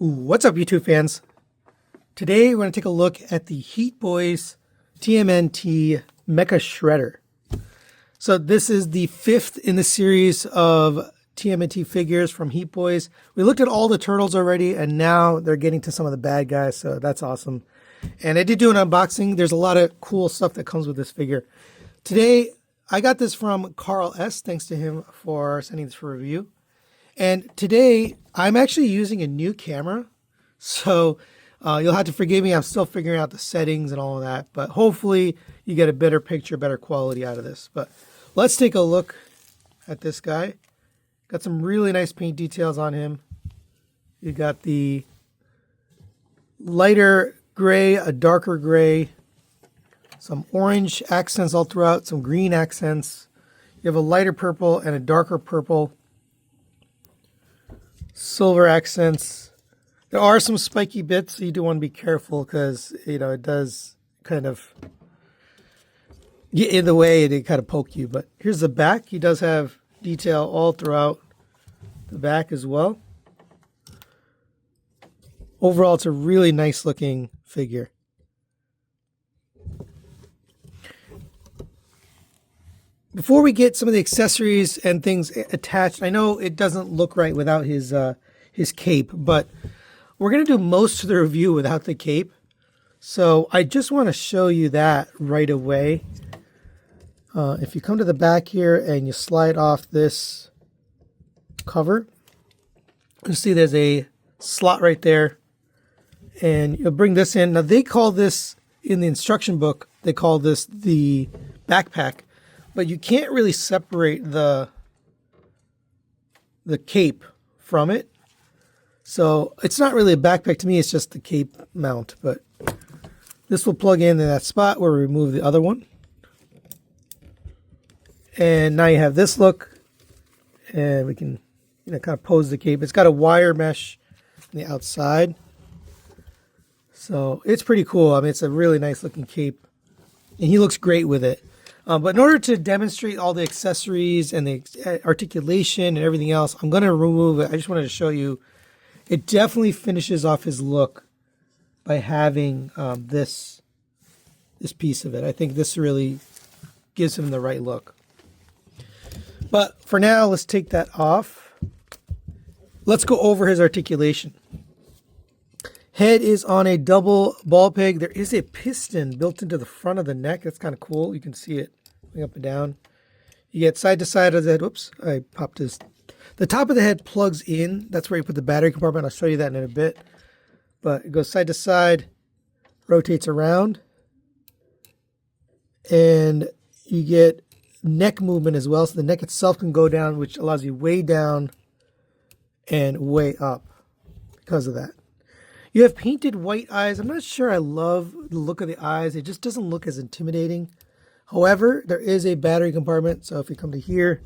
What's up, YouTube fans? Today we're going to take a look at the HeatBoys TMNT Mecha Shredder. So this is the fifth in the series of TMNT figures from HeatBoys. We looked at all the turtles already, and now they're getting to some of the bad guys, so that's awesome. And I did do an unboxing. There's a lot of cool stuff that comes with this figure. Today, I got this from Carl S. Thanks to him for sending this for review. And today, I'm actually using a new camera, so you'll have to forgive me. I'm still figuring out the settings and all of that, but hopefully you get a better picture, better quality out of this. But let's take a look at this guy. Got some really nice paint details on him. You got the lighter gray, a darker gray, some orange accents all throughout, some green accents. You have a lighter purple and a darker purple. Silver accents. There are some spiky bits, so you do want to be careful because, you know, it does kind of get in the way and it kind of poke you. But here's the back. He does have detail all throughout the back as well. Overall, it's a really nice looking figure. Before we get some of the accessories and things attached, I know it doesn't look right without his cape, but we're going to do most of the review without the cape. So I just want to show you that right away. If you come to the back here and you slide off this cover, you'll see there's a slot right there. And you'll bring this in. Now they call this, in the instruction book, they call this the backpack. But you can't really separate the cape from it. So it's not really a backpack to me, it's just the cape mount. But this will plug in that spot where we remove the other one. And now you have this look. And we can, you know, kind of pose the cape. It's got a wire mesh on the outside. So it's pretty cool. I mean, it's a really nice looking cape. And he looks great with it. But in order to demonstrate all the accessories and the articulation and everything else, I'm going to remove it. I just wanted to show you. It definitely finishes off his look by having this piece of it. I think this really gives him the right look. But for now, let's take that off. Let's go over his articulation. Head is on a double ball peg. There is a piston built into the front of the neck. That's kind of cool. You can see it going up and down. You get side to side of the head. Whoops, I popped this. The top of the head plugs in. That's where you put the battery compartment. I'll show you that in a bit. But it goes side to side, rotates around. And you get neck movement as well. So the neck itself can go down, which allows you way down and way up because of that. You have painted white eyes. I'm not sure I love the look of the eyes. It just doesn't look as intimidating. However, there is a battery compartment. So if you come to here,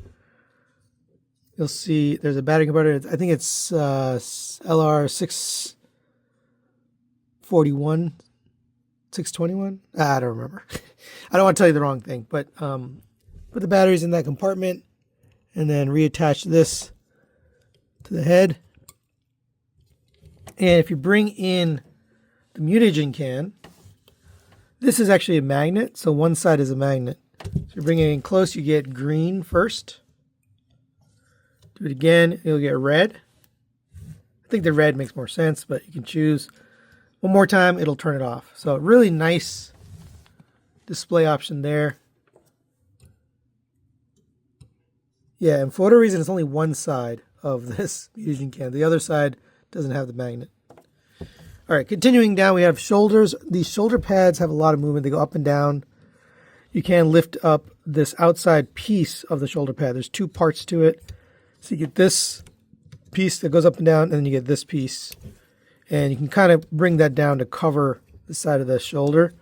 you'll see there's a battery compartment. I think it's LR641, 621. I don't remember. I don't want to tell you the wrong thing. But put the batteries in that compartment and then reattach this to the head. And if you bring in the mutagen can, this is actually a magnet. So one side is a magnet. So you bring it in close, you get green first. Do it again, you'll get red. I think the red makes more sense, but you can choose. One more time, it'll turn it off. So really nice display option there. Yeah, and for whatever reason, it's only one side of this mutagen can. The other side doesn't have the magnet. All right, continuing down, we have shoulders. These shoulder pads have a lot of movement. They go up and down. You can lift up this outside piece of the shoulder pad. There's two parts to it. So you get this piece that goes up and down, and then you get this piece. And you can kind of bring that down to cover the side of the shoulder.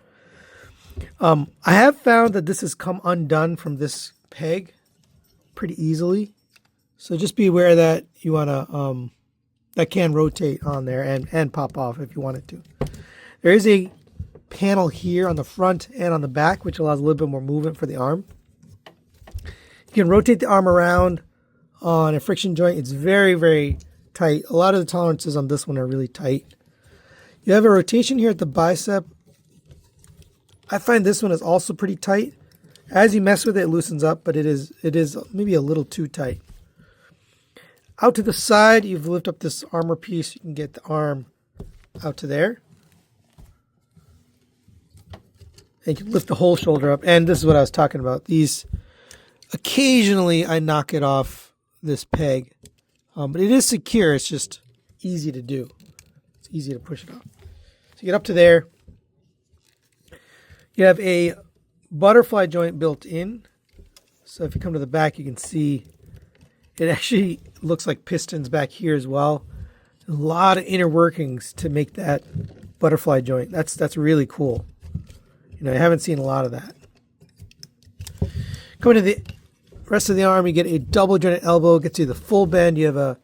I have found that this has come undone from this peg pretty easily. So just be aware that you want to... that can rotate on there and pop off if you want it to. There is a panel here on the front and on the back, which allows a little bit more movement for the arm. You can rotate the arm around on a friction joint. It's very, very tight. A lot of the tolerances on this one are really tight. You have a rotation here at the bicep. I find this one is also pretty tight. As you mess with it, it loosens up, but it is maybe a little too tight. Out to the side, you lift up this armor piece. You can get the arm out to there. And you can lift the whole shoulder up. And this is what I was talking about. These, occasionally I knock it off this peg. But it is secure. It's just easy to do. It's easy to push it off. So you get up to there. You have a butterfly joint built in. So if you come to the back, you can see it actually looks like pistons back here as well. A lot of inner workings to make that butterfly joint. That's really cool. You know, I haven't seen a lot of that. Coming to the rest of the arm, you get a double jointed elbow. Gets you the full bend. You have a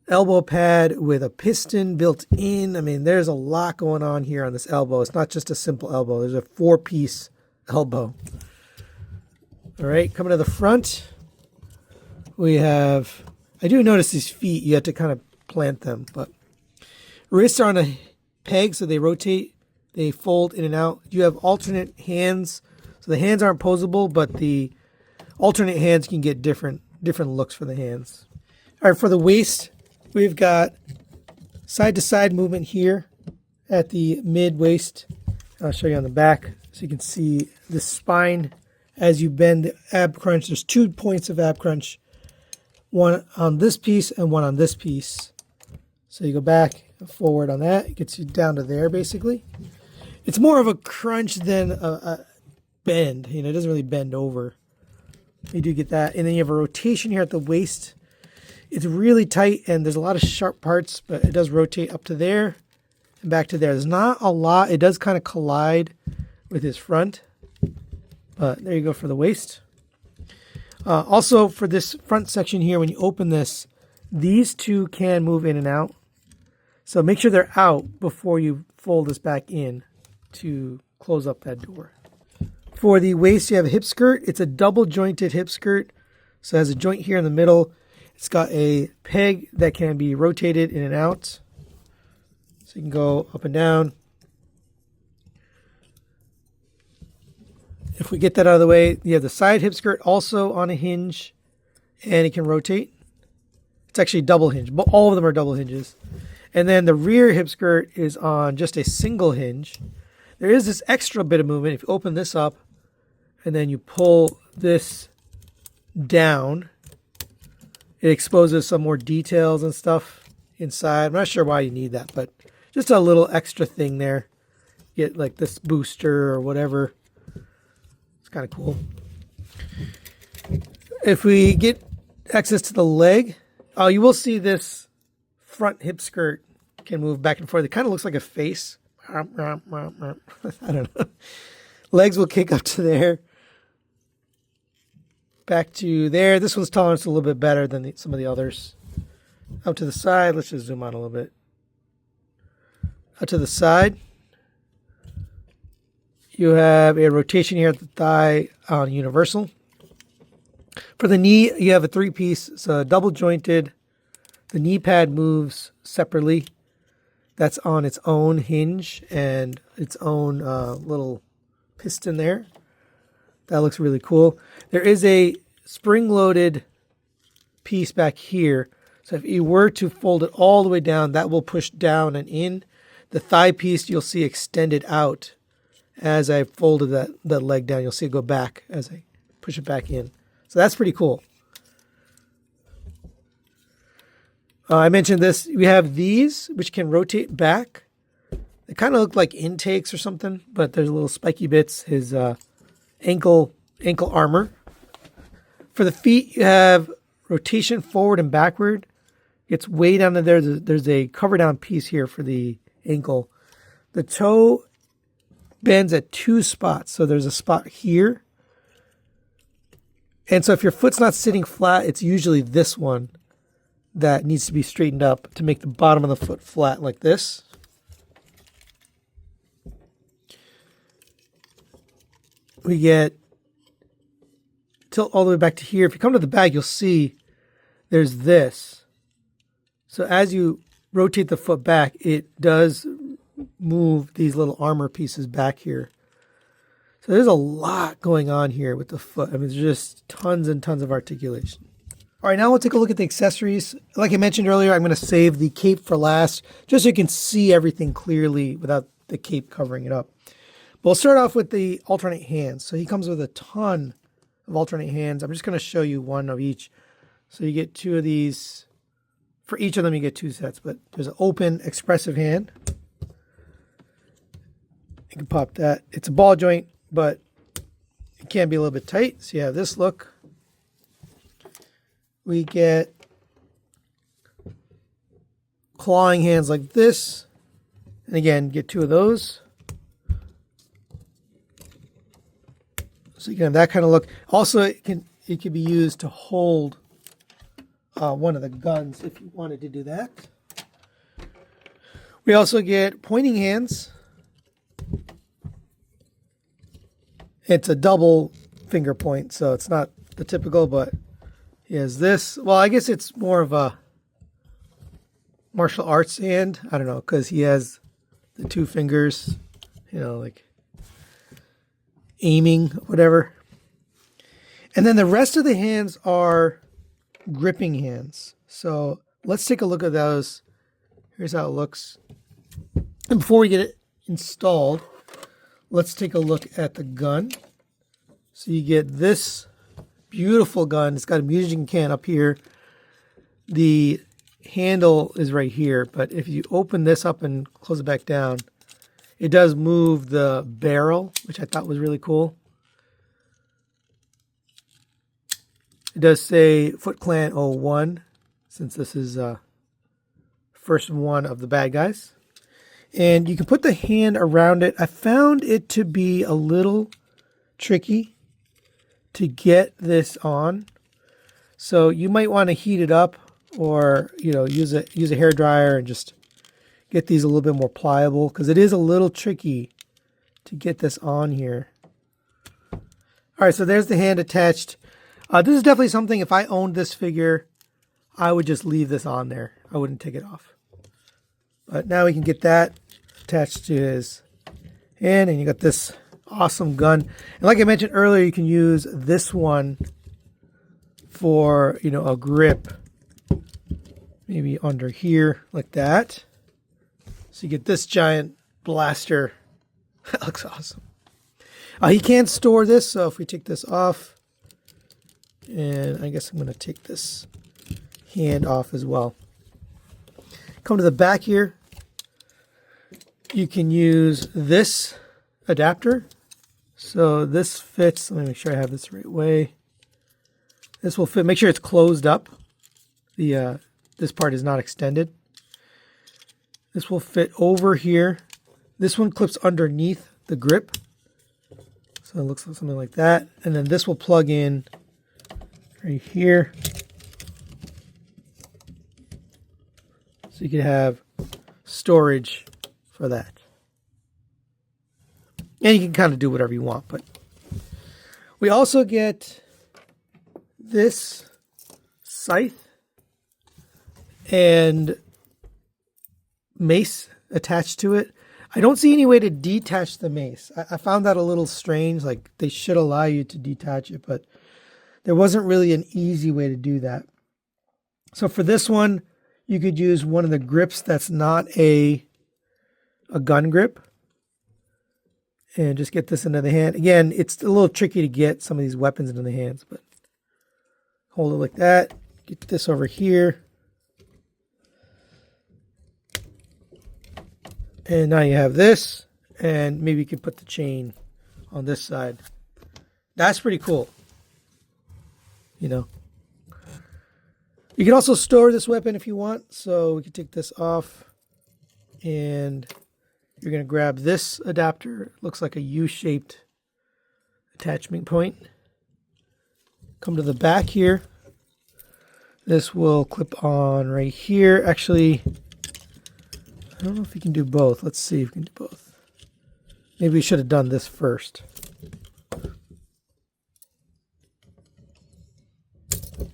elbow pad with a piston built in. I mean, there's a lot going on here on this elbow. It's not just a simple elbow. There's a 4-piece elbow. All right, coming to the front, we have, I do notice these feet, you have to kind of plant them, but wrists are on a peg, so they rotate, they fold in and out. You have alternate hands, so the hands aren't posable, but the alternate hands can get different looks for the hands. All right, for the waist, we've got side-to-side movement here at the mid-waist. I'll show you on the back so you can see the spine as you bend the ab crunch. There's 2 points of ab crunch, one on this piece and one on this piece. So you go back and forward on that. It gets you down to there, basically. It's more of a crunch than a bend. You know, it doesn't really bend over. You do get that. And then you have a rotation here at the waist. It's really tight, and there's a lot of sharp parts, but it does rotate up to there and back to there. There's not a lot. It does kind of collide with his front. But there you go for the waist. Also, for this front section here, when you open this, these two can move in and out. So make sure they're out before you fold this back in to close up that door. For the waist, you have a hip skirt. It's a double jointed hip skirt. So it has a joint here in the middle. It's got a peg that can be rotated in and out. So you can go up and down. If we get that out of the way, you have the side hip skirt also on a hinge, and it can rotate. It's actually double hinge, but all of them are double hinges. And then the rear hip skirt is on just a single hinge. There is this extra bit of movement. If you open this up and then you pull this down, it exposes some more details and stuff inside. I'm not sure why you need that, but just a little extra thing there. Get like this booster or whatever. It's kind of cool. If we get access to the leg, you will see this front hip skirt can move back and forth. It kind of looks like a face. I don't know. Legs will kick up to there. Back to there. This one's tolerance a little bit better than some of the others. Out to the side. Let's just zoom out a little bit. Out to the side. You have a rotation here at the thigh on universal. For the knee, you have a 3-piece. It's double jointed. The knee pad moves separately. That's on its own hinge and its own little piston there. That looks really cool. There is a spring-loaded piece back here. So if you were to fold it all the way down, that will push down and in. The thigh piece you'll see extended out as I folded that leg down. You'll see it go back as I push it back in. So that's pretty cool. I mentioned this. We have these, which can rotate back. They kind of look like intakes or something, but there's little spiky bits. His ankle armor. For the feet, you have rotation forward and backward. It's way down there. There's a cover down piece here for the ankle. The toe bends at 2 spots. So there's a spot here. And so if your foot's not sitting flat, it's usually this one that needs to be straightened up to make the bottom of the foot flat like this. We get tilt all the way back to here. If you come to the back, you'll see there's this. So as you rotate the foot back, it does move these little armor pieces back here. So there's a lot going on here with the foot. I mean, there's just tons and tons of articulation. All right, now we'll take a look at the accessories. Like I mentioned earlier, I'm going to save the cape for last, just so you can see everything clearly without the cape covering it up. But we'll start off with the alternate hands. So he comes with a ton of alternate hands. I'm just going to show you one of each. So you get two of these. For each of them, you get two sets, but there's an open, expressive hand. You can pop that. It's a ball joint, but it can be a little bit tight. So you have this look. We get clawing hands like this. And again, get two of those. So you can have that kind of look. Also, it can be used to hold one of the guns if you wanted to do that. We also get pointing hands. It's a double finger point, so it's not the typical, but he has this. Well, I guess it's more of a martial arts hand. I don't know, because he has the two fingers, you know, like aiming, whatever. And then the rest of the hands are gripping hands. So let's take a look at those. Here's how it looks. And before we get it installed, let's take a look at the gun. So you get this beautiful gun. It's got a music can up here. The handle is right here, but if you open this up and close it back down, it does move the barrel, which I thought was really cool. It does say Foot Clan 01, since this is first one of the bad guys. And you can put the hand around it. I found it to be a little tricky to get this on. So you might want to heat it up, or use a hair dryer and just get these a little bit more pliable, because it is a little tricky to get this on here. All right, so there's the hand attached. This is definitely something, if I owned this figure, I would just leave this on there. I wouldn't take it off. But now we can get that attached to his hand, and you got this awesome gun. And like I mentioned earlier, you can use this one for, a grip, maybe under here like that. So you get this giant blaster. That looks awesome. He can't store this, so if we take this off, and I guess I'm going to take this hand off as well. Come to the back here. You can use this adapter. So this fits. Let me make sure I have this the right way. This will fit. Make sure it's closed up. This part is not extended. This will fit over here. This one clips underneath the grip. So it looks like something like that. And then this will plug in right here. So you can have storage for that. And you can kind of do whatever you want. But we also get this scythe and mace attached to it. I don't see any way to detach the mace. I found that a little strange. Like, they should allow you to detach it, but there wasn't really an easy way to do that. So for this one, you could use one of the grips that's not a gun grip, and just get this into the hand. Again, it's a little tricky to get some of these weapons into the hands, but hold it like that. Get this over here. And now you have this, and maybe you can put the chain on this side. That's pretty cool. You can also store this weapon if you want. So we can take this off, and you're going to grab this adapter. It looks like a U-shaped attachment point. Come to the back here. This will clip on right here. Actually, I don't know if you can do both. Let's see if we can do both. Maybe we should have done this first.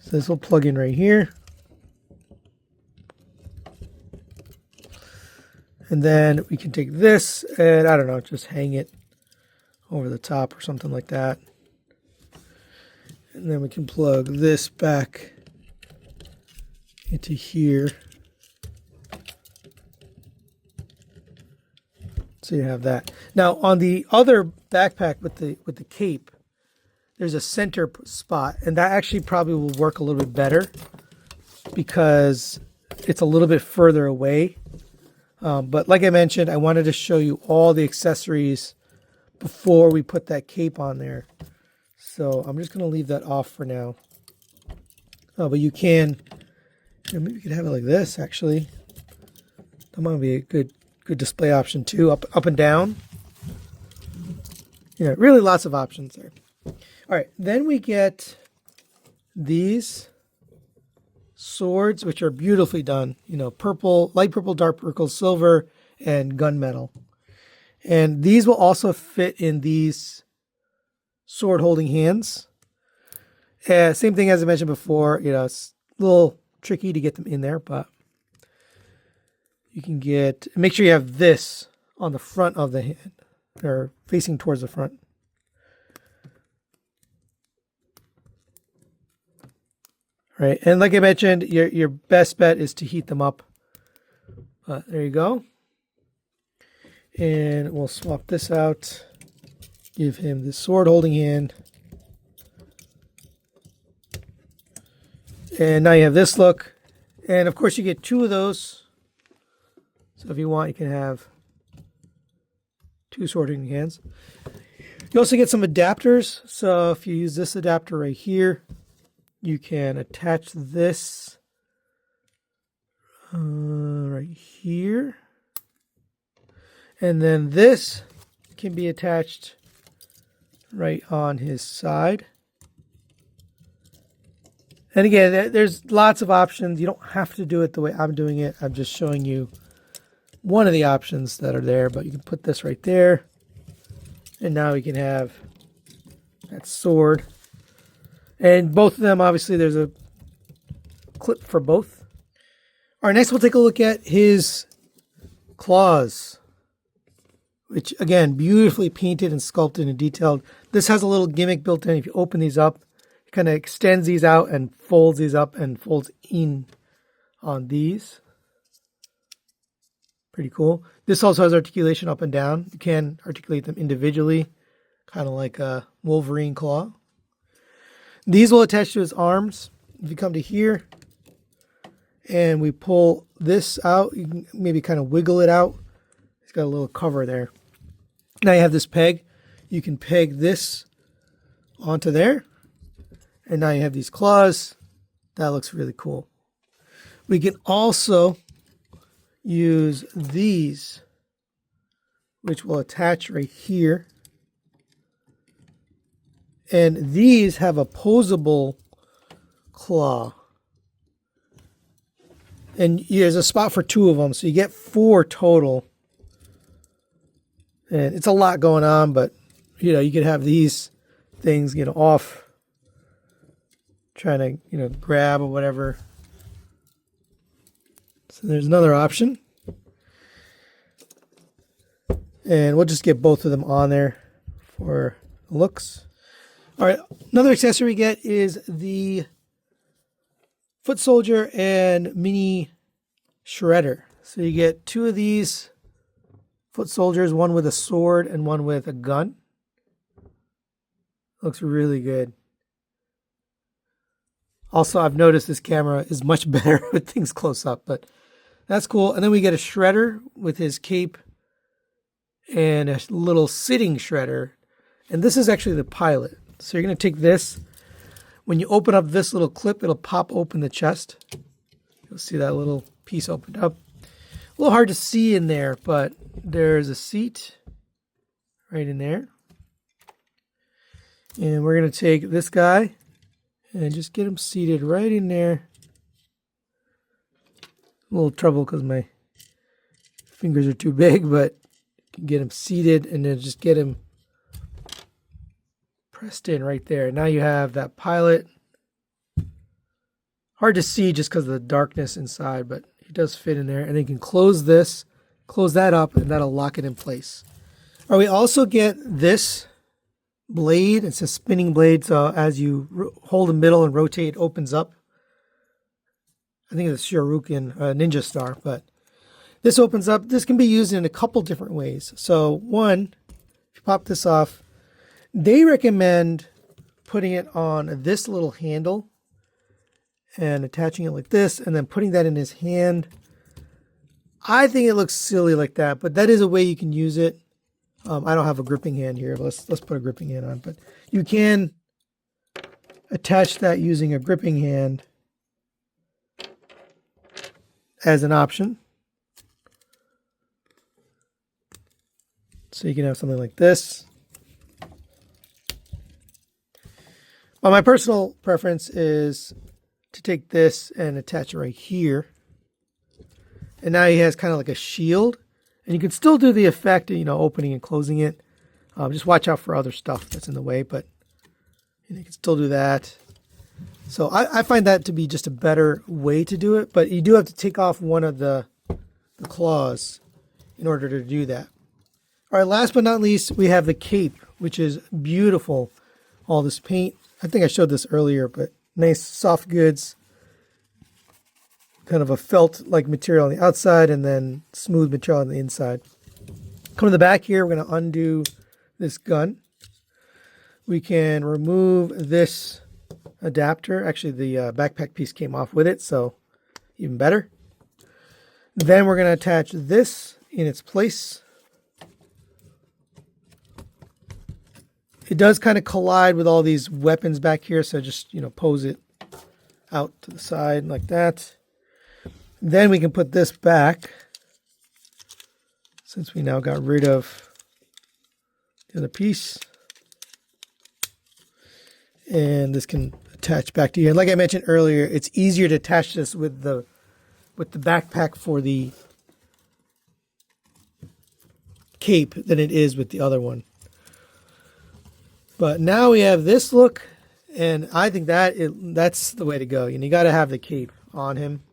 So this will plug in right here. And then we can take this and, I don't know, just hang it over the top or something like that. And then we can plug this back into here. So you have that. Now on the other backpack with the cape, there's a center spot, and that actually probably will work a little bit better because it's a little bit further away. But like I mentioned, I wanted to show you all the accessories before we put that cape on there. So I'm just going to leave that off for now. Oh, but you can, maybe you could have it like this, actually. That might be a good display option too, up and down. Yeah, really lots of options there. All right, then we get these swords, which are beautifully done. You know, purple, light purple, dark purple, silver, and gunmetal. And these will also fit in these sword holding hands. Same thing as I mentioned before, you know, it's a little tricky to get them in there, but you can make sure you have this on the front of the hand, or facing towards the front. Right, and like I mentioned, your best bet is to heat them up. There you go. And we'll swap this out. Give him the sword holding hand. And now you have this look. And of course you get two of those. So if you want, you can have two sword holding hands. You also get some adapters. So if you use this adapter right here, you can attach this right here. And then this can be attached right on his side. And again, there's lots of options. You don't have to do it the way I'm doing it. I'm just showing you one of the options that are there. But you can put this right there. And now we can have that sword. And both of them, obviously, there's a clip for both. All right, next we'll take a look at his claws, which, again, beautifully painted and sculpted and detailed. This has a little gimmick built in. If you open these up, it kind of extends these out and folds these up and folds in on these. Pretty cool. This also has articulation up and down. You can articulate them individually, kind of like a Wolverine claw. These will attach to his arms. If you come to here and we pull this out, you can maybe kind of wiggle it out. It's got a little cover there. Now you have this peg. You can peg this onto there. And now you have these claws. That looks really cool. We can also use these, which will attach right here. And these have a posable claw. And there's a spot for two of them, so you get 4 total. And it's a lot going on, but you know, you could have these things, you know, off, trying to, you know, grab or whatever. So there's another option. And we'll just get both of them on there for looks. All right, another accessory we get is the foot soldier and mini shredder. So you get 2 of these foot soldiers, one with a sword and one with a gun. Looks really good. Also, I've noticed this camera is much better with things close up, but that's cool. And then we get a shredder with his cape and a little sitting shredder. And this is actually the pilot. So you're going to take this. When you open up this little clip, it'll pop open the chest. You'll see that little piece opened up. A little hard to see in there, but there's a seat right in there. And we're going to take this guy and just get him seated right in there. A little trouble because my fingers are too big, but you can get him seated and then just get him pressed in right there. Now you have that pilot. Hard to see just because of the darkness inside, but he does fit in there. And then you can close this close that up, and that'll lock it in place. All right, we also get this blade. It's a spinning blade, so as you hold the middle and rotate, it opens up. I think it's Shoryuken Ninja Star, but this opens up. This can be used in a couple different ways. So one, if you pop this off, they recommend putting it on this little handle and attaching it like this, and then putting that in his hand. I think it looks silly like that, but that is a way you can use it. I don't have a gripping hand here. But let's put a gripping hand on, but you can attach that using a gripping hand as an option. So you can have something like this. Well, my personal preference is to take this and attach it right here. And now he has kind of like a shield. And you can still do the effect, opening and closing it. Just watch out for other stuff that's in the way, but you can still do that. So I find that to be just a better way to do it, but you do have to take off one of the claws in order to do that. All right, last but not least, we have the cape, which is beautiful. All this paint. I think I showed this earlier, but nice soft goods. Kind of a felt-like material on the outside and then smooth material on the inside. Come to the back here, we're going to undo this gun. We can remove this adapter. Actually, the backpack piece came off with it, so even better. Then we're going to attach this in its place. It does kind of collide with all these weapons back here, so just, pose it out to the side like that. Then we can put this back, since we now got rid of the other piece. And this can attach back to you. And like I mentioned earlier, it's easier to attach this with the backpack for the cape than it is with the other one. But now we have this look, and I think that's the way to go. You got to have the cape on him.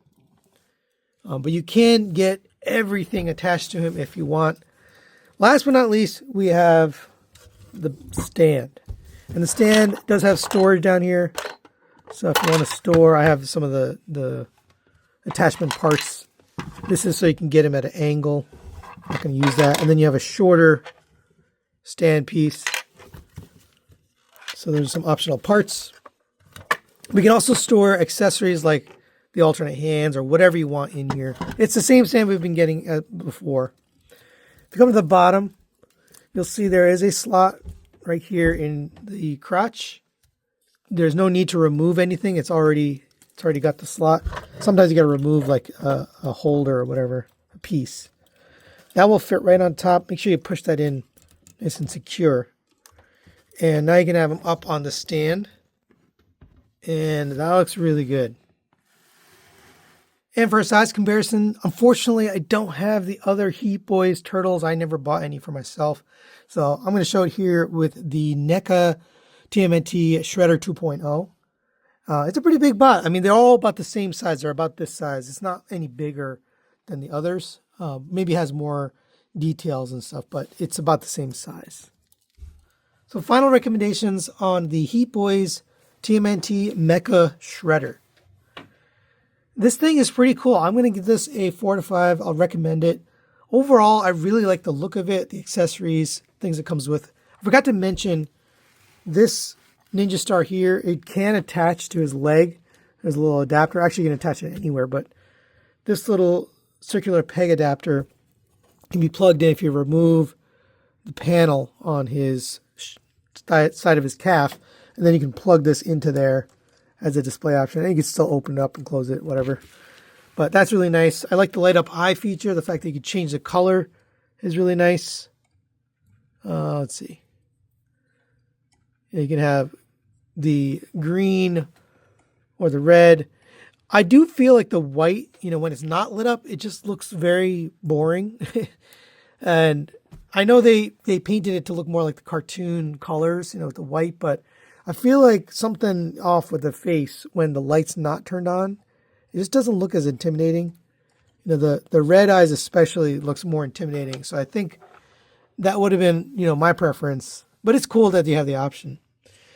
But you can get everything attached to him if you want. Last but not least, we have the stand. And the stand does have storage down here. So if you want to store, I have some of the attachment parts. This is so you can get him at an angle. I'm not going to use that. And then you have a shorter stand piece. So there's some optional parts. We can also store accessories like the alternate hands or whatever you want in here. It's the same stand we've been getting before. If you come to the bottom, you'll see there is a slot right here in the crotch. There's no need to remove anything. It's already got the slot. Sometimes you got to remove like a holder or whatever, a piece. That will fit right on top. Make sure you push that in nice and secure. And now you can have them up on the stand. And that looks really good. And for a size comparison, unfortunately, I don't have the other HeatBoys turtles. I never bought any for myself. So I'm going to show it here with the Mecha TMNT Shredder 2.0. It's a pretty big bot. I mean, they're all about the same size. They're about this size. It's not any bigger than the others. Maybe has more details and stuff, but it's about the same size. So final recommendations on the HeatBoys TMNT Mecha Shredder. This thing is pretty cool. I'm going to give this a 4 out of 5. I'll recommend it. Overall, I really like the look of it, the accessories, things it comes with. I forgot to mention this Ninja Star here. It can attach to his leg. There's a little adapter. Actually, you can attach it anywhere, but this little circular peg adapter can be plugged in if you remove the panel on his side of his calf, and then you can plug this into there as a display option. And you can still open it up and close it, whatever. But that's really nice. I like the light up eye feature. The fact that you can change the color is really nice. Let's see. You can have the green or the red. I do feel like the white, when it's not lit up, it just looks very boring. And I know they painted it to look more like the cartoon colors, with the white, but I feel like something off with the face when the light's not turned on. It just doesn't look as intimidating. the red eyes especially looks more intimidating. So I think that would have been, my preference. But it's cool that you have the option.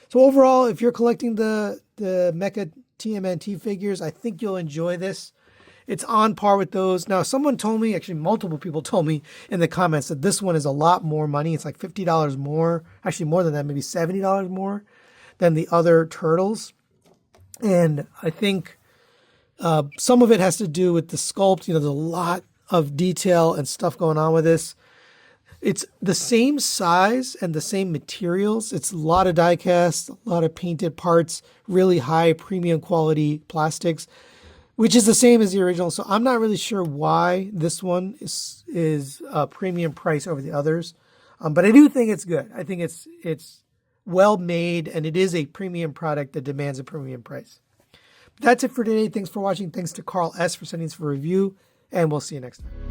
So overall, if you're collecting the Mecha TMNT figures, I think you'll enjoy this. It's on par with those. Now, someone told me, actually multiple people told me in the comments that this one is a lot more money. It's like $50 more, actually more than that, maybe $70 more than the other Turtles. And I think some of it has to do with the sculpt. There's a lot of detail and stuff going on with this. It's the same size and the same materials. It's a lot of die cast, a lot of painted parts, really high premium quality plastics, which is the same as the original. So I'm not really sure why this one is a premium price over the others. But I do think it's good. I think it's well made, and it is a premium product that demands a premium price. That's it for today. Thanks for watching. Thanks to Carl S. for sending this for review, and we'll see you next time.